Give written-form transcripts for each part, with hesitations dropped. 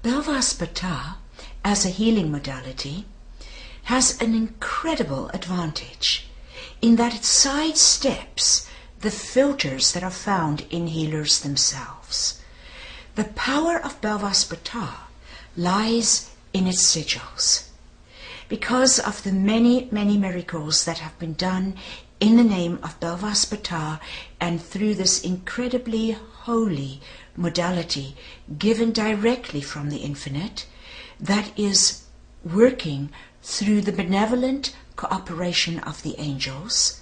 Belvaspata, as a healing modality, has an incredible advantage in that it sidesteps the filters that are found in healers themselves. The power of Belvaspata lies in its sigils. Because of the many, many miracles that have been done in the name of Belvaspata and through this incredibly holy modality given directly from the infinite, that is working through the benevolent cooperation of the angels,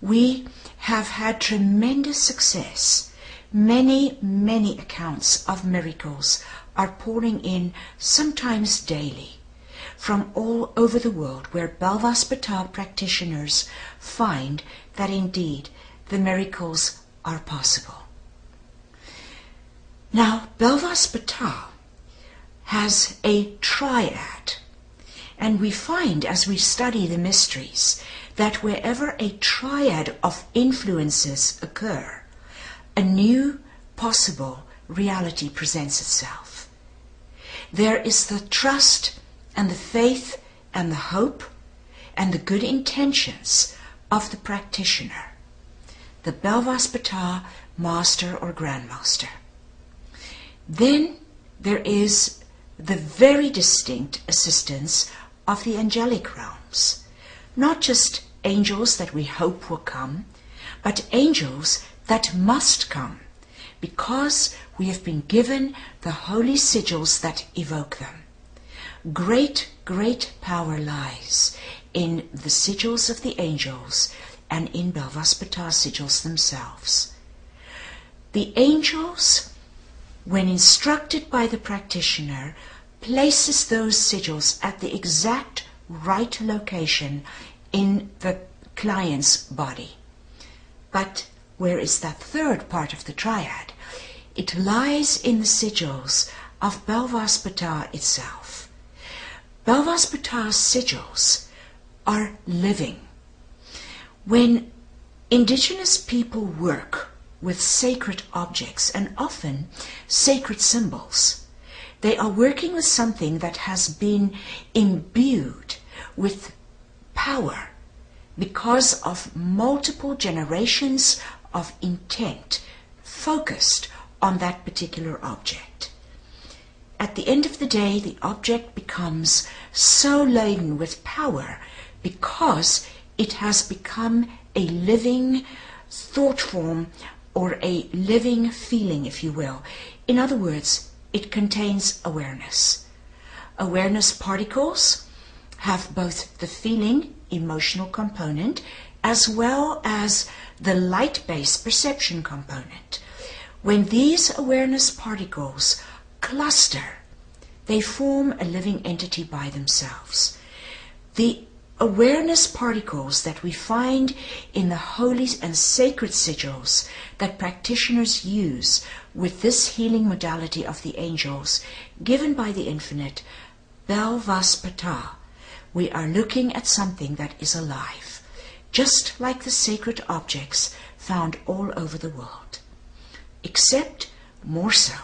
we have had tremendous success. Many, many accounts of miracles are pouring in, sometimes daily, from all over the world, where Belvaspata practitioners find that indeed the miracles are possible. Now, Belvaspata has a triad, and we find as we study the mysteries that wherever a triad of influences occur, a new possible reality presents itself. There is the trust and the faith and the hope and the good intentions of the practitioner, the Belvaspata master or grandmaster. Then there is the very distinct assistance of the angelic realms, not just angels that we hope will come, but angels that must come, because we have been given the holy sigils that evoke them. Great, great power lies in the sigils of the angels and in Belvaspata sigils themselves. The angels, when instructed by the practitioner, places those sigils at the exact right location in the client's body. But where is that third part of the triad? It lies in the sigils of Belvaspata itself. Belvaspata's sigils are living. When indigenous people work with sacred objects and often sacred symbols, they are working with something that has been imbued with power because of multiple generations of intent focused on that particular object. At the end of the day, the object becomes so laden with power because it has become a living thought form or a living feeling, if you will. In other words, it contains awareness. Awareness particles have both the feeling, emotional component, as well as the light-based perception component. When these awareness particles cluster, they form a living entity by themselves. The awareness particles that we find in the holy and sacred sigils that practitioners use with this healing modality of the angels given by the infinite, Belvaspata, we are looking at something that is alive, just like the sacred objects found all over the world, except more so.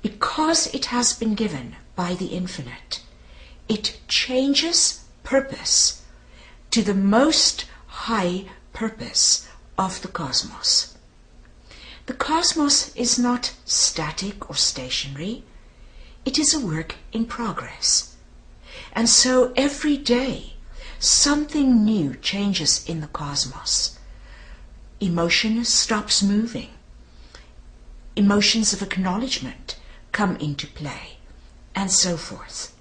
Because it has been given by the infinite, it changes purpose to the most high purpose of the cosmos. The cosmos is not static or stationary. It is a work in progress. And so every day something new changes in the cosmos. Emotion stops moving. Emotions of acknowledgement come into play, and so forth.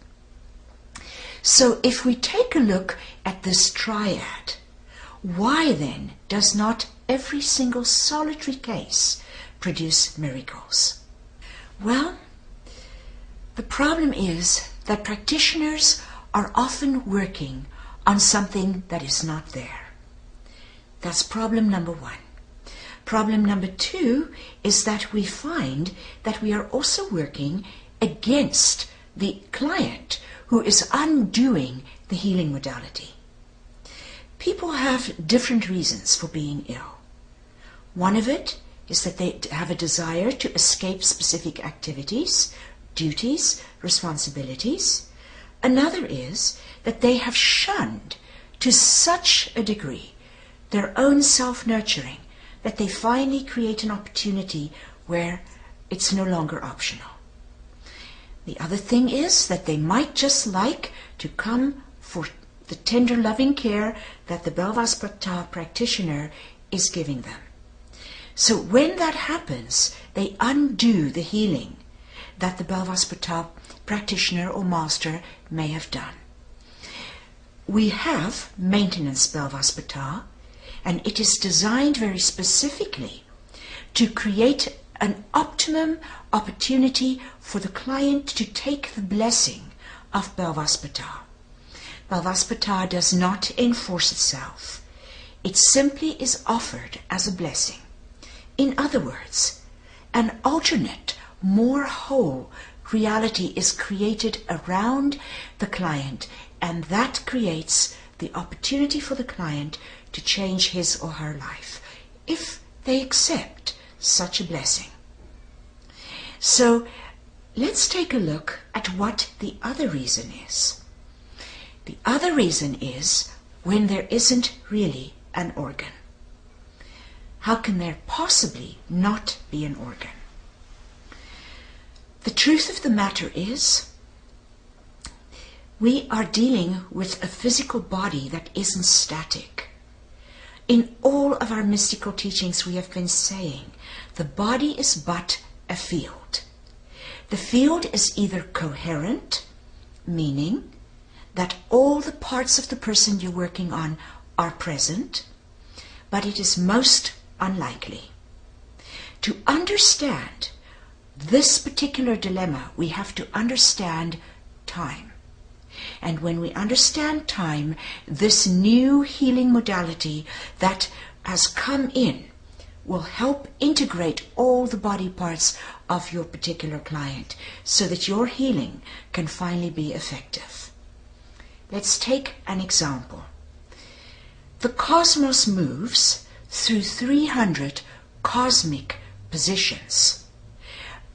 So if we take a look at this triad, why then does not every single solitary case produce miracles? Well, the problem is that practitioners are often working on something that is not there. That's problem number one. Problem number two is that we find that we are also working against the client who is undoing the healing modality. People have different reasons for being ill. One of it is that they have a desire to escape specific activities, duties, responsibilities. Another is that they have shunned to such a degree their own self-nurturing that they finally create an opportunity where it's no longer optional. The other thing is that they might just like to come for the tender loving care that the Belvaspata practitioner is giving them. So when that happens, they undo the healing that the Belvaspata practitioner or master may have done. We have maintenance Belvaspata, and it is designed very specifically to create an optimum opportunity for the client to take the blessing of Belvaspata. Belvaspata does not enforce itself. It simply is offered as a blessing. In other words, an alternate, more whole reality is created around the client, and that creates the opportunity for the client to change his or her life, if they accept such a blessing. So let's take a look at what the other reason is. The other reason is when there isn't really an organ. How can there possibly not be an organ? The truth of the matter is, we are dealing with a physical body that isn't static. In all of our mystical teachings we have been saying, the body is but a field. The field is either coherent, meaning that all the parts of the person you're working on are present, but it is most unlikely. To understand this particular dilemma, we have to understand time. And when we understand time, this new healing modality that has come in will help integrate all the body parts of your particular client so that your healing can finally be effective. Let's take an example. The cosmos moves through 300 cosmic positions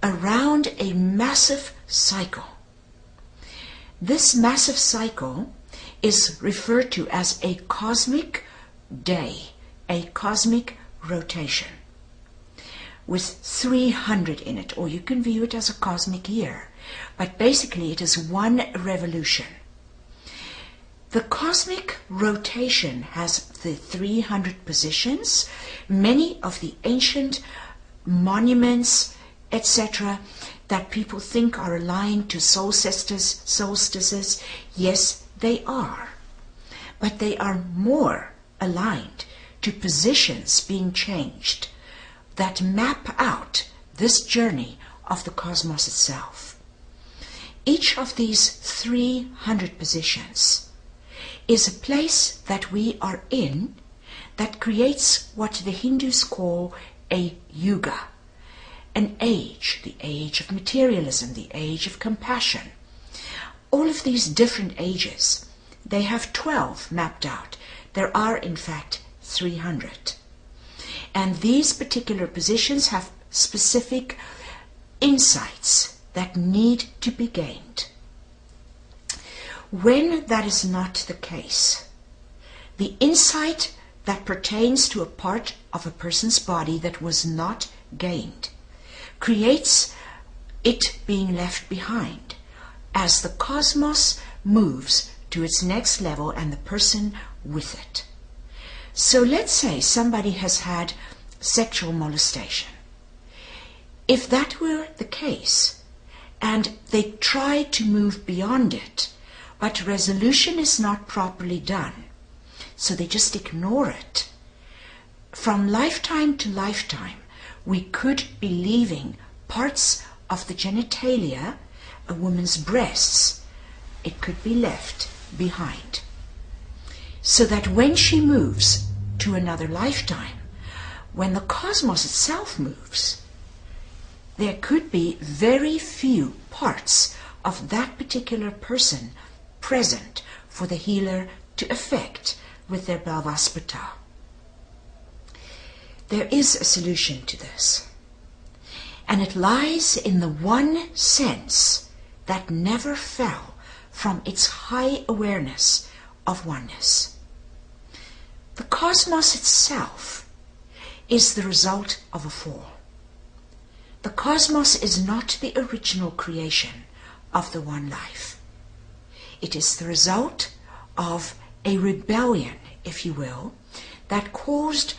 around a massive cycle. This massive cycle is referred to as a cosmic day, a cosmic rotation, with 300 in it, or you can view it as a cosmic year, but basically it is one revolution. The cosmic rotation has the 300 positions. Many of the ancient monuments, etc., that people think are aligned to solstices, yes, they are. But they are more aligned to positions being changed that map out this journey of the cosmos itself. Each of these 300 positions is a place that we are in that creates what the Hindus call a yuga, an age, the age of materialism, the age of compassion. All of these different ages, they have 12 mapped out. There are in fact 300. And these particular positions have specific insights that need to be gained. When that is not the case, the insight that pertains to a part of a person's body that was not gained creates it being left behind as the cosmos moves to its next level and the person with it. So let's say somebody has had sexual molestation. If that were the case and they try to move beyond it, but resolution is not properly done, so they just ignore it, from lifetime to lifetime we could be leaving parts of the genitalia, a woman's breasts, it could be left behind. So that when she moves to another lifetime, when the cosmos itself moves, there could be very few parts of that particular person present for the healer to affect with their Belvaspata. There is a solution to this. And it lies in the one sense that never fell from its high awareness of oneness. The cosmos itself is the result of a fall. The cosmos is not the original creation of the one life. It is the result of a rebellion, if you will, that caused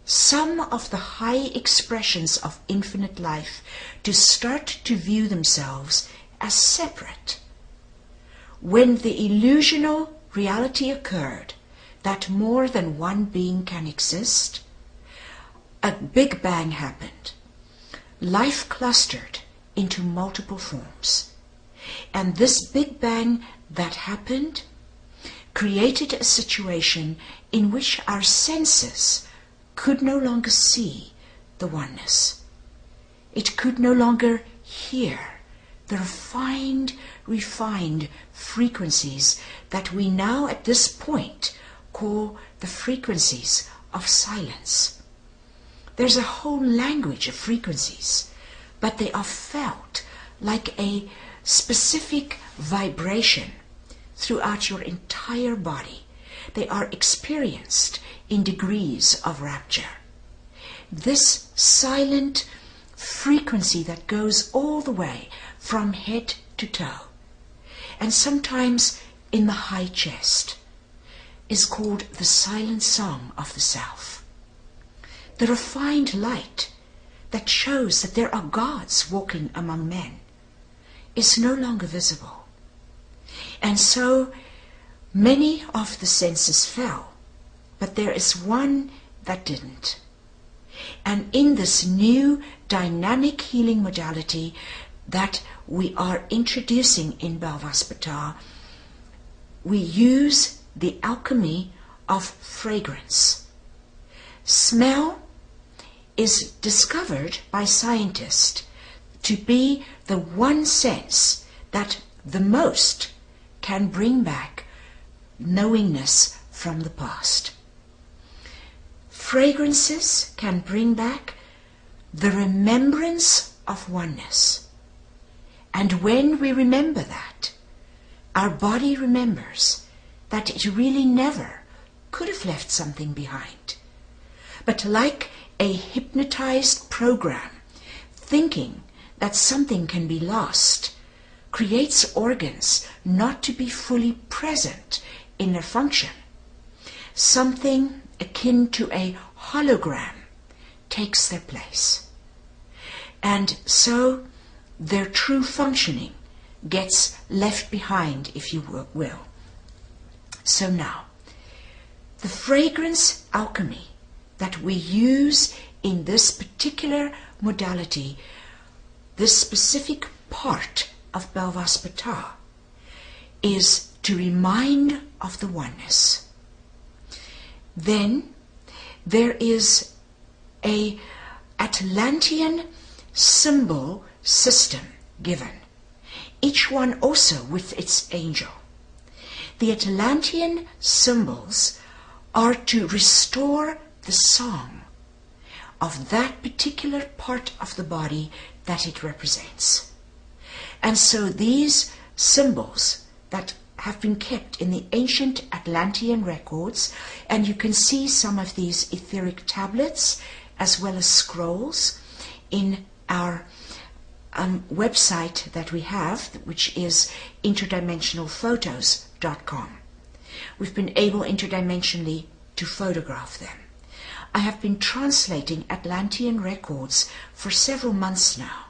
some of the high expressions of infinite life to start to view themselves as separate. When the illusional reality occurred that more than one being can exist, a Big Bang happened. Life clustered into multiple forms. And this Big Bang that happened created a situation in which our senses could no longer see the oneness. It could no longer hear the refined frequencies that we now at this point call the frequencies of silence. There's a whole language of frequencies, but they are felt like a specific vibration throughout your entire body. They are experienced in degrees of rapture. This silent frequency that goes all the way from head to toe, and sometimes in the high chest, is called the silent song of the self. The refined light that shows that there are gods walking among men is no longer visible. And so many of the senses fell, but there is one that didn't. And in this new dynamic healing modality that we are introducing in Belvaspata, we use the alchemy of fragrance. Smell is discovered by scientists to be the one sense that the most can bring back knowingness from the past. Fragrances can bring back the remembrance of oneness. And when we remember that, our body remembers that it really never could have left something behind. But like a hypnotized program, thinking that something can be lost creates organs not to be fully present in their function. Something akin to a hologram takes their place. And so their true functioning gets left behind, if you will. So now, the fragrance alchemy that we use in this particular modality, this specific part of Belvaspata, is to remind of the oneness. Then there is a Atlantean symbol system given, each one also with its angel. The Atlantean symbols are to restore the song of that particular part of the body that it represents. And so these symbols that have been kept in the ancient Atlantean records, and you can see some of these etheric tablets as well as scrolls in our website that we have, which is interdimensionalphotos.com. We've been able interdimensionally to photograph them. I have been translating Atlantean records for several months now,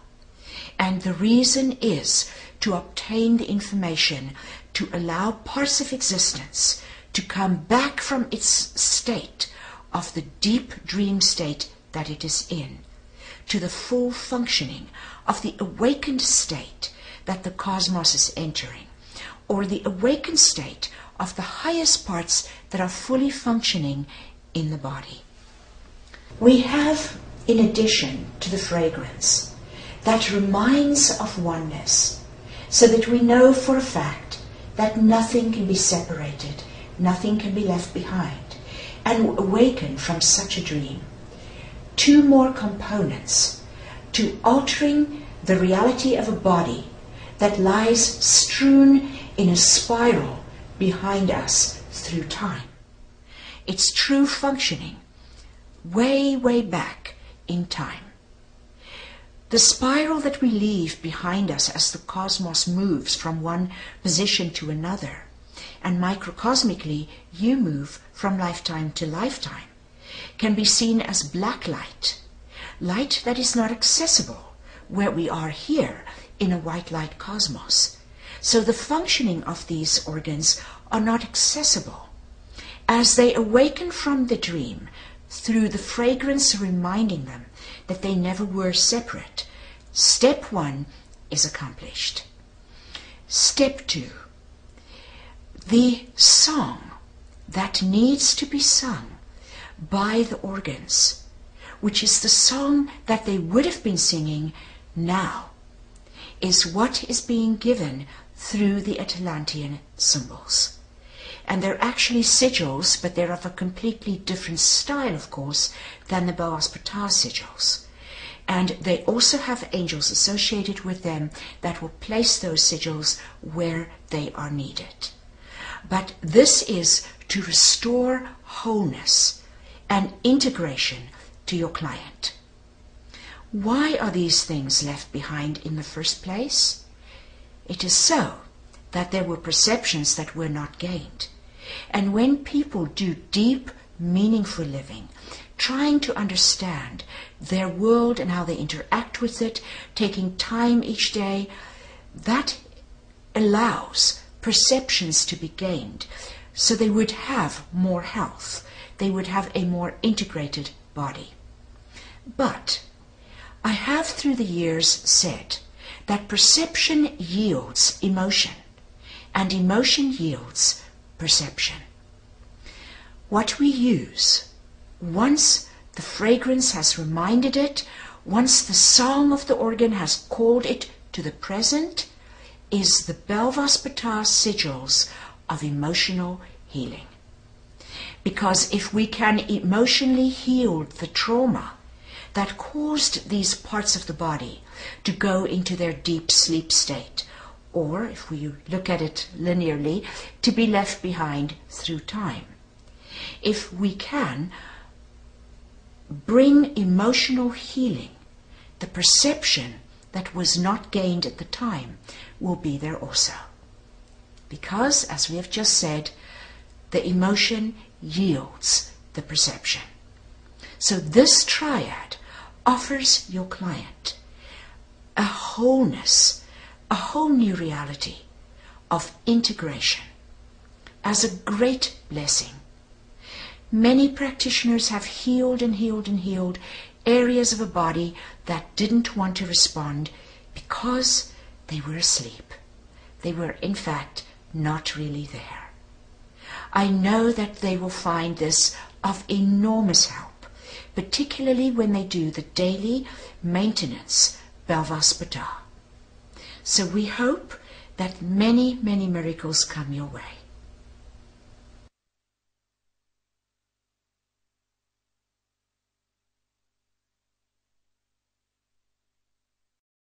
and the reason is to obtain the information to allow parts of existence to come back from its state of the deep dream state that it is in, to the full functioning of the awakened state that the cosmos is entering, or the awakened state of the highest parts that are fully functioning in the body. We have, in addition to the fragrance, that reminds of oneness, so that we know for a fact that nothing can be separated, nothing can be left behind, and awaken from such a dream. Two more components to altering the reality of a body that lies strewn in a spiral behind us through time. Its true functioning way, way back in time. The spiral that we leave behind us as the cosmos moves from one position to another, and microcosmically you move from lifetime to lifetime, can be seen as black light, light that is not accessible where we are here in a white light cosmos. So the functioning of these organs are not accessible. As they awaken from the dream, through the fragrance reminding them that they never were separate, step 1 is accomplished. Step 2, the song that needs to be sung by the organs, which is the song that they would have been singing now, is what is being given through the Atlantean symbols. And they're actually sigils, but they're of a completely different style, of course, than the Belvaspata sigils. And they also have angels associated with them that will place those sigils where they are needed. But this is to restore wholeness and integration to your client. Why are these things left behind in the first place? It is so that there were perceptions that were not gained. And when people do deep, meaningful living, trying to understand their world and how they interact with it, taking time each day, that allows perceptions to be gained. So they would have more health. They would have a more integrated body. But I have through the years said that perception yields emotion, and emotion yields perception. What we use, once the fragrance has reminded it, once the song of the organ has called it to the present, is the Belvaspata sigils of emotional healing. Because if we can emotionally heal the trauma that caused these parts of the body to go into their deep sleep state, or, if we look at it linearly, to be left behind through time. If we can bring emotional healing, the perception that was not gained at the time will be there also. Because, as we have just said, the emotion yields the perception. So this triad offers your client a wholeness, a whole new reality of integration as a great blessing. Many practitioners have healed and healed and healed areas of a body that didn't want to respond because they were asleep. They were, in fact, not really there. I know that they will find this of enormous help, particularly when they do the daily maintenance Belvaspata. So we hope that many, many miracles come your way.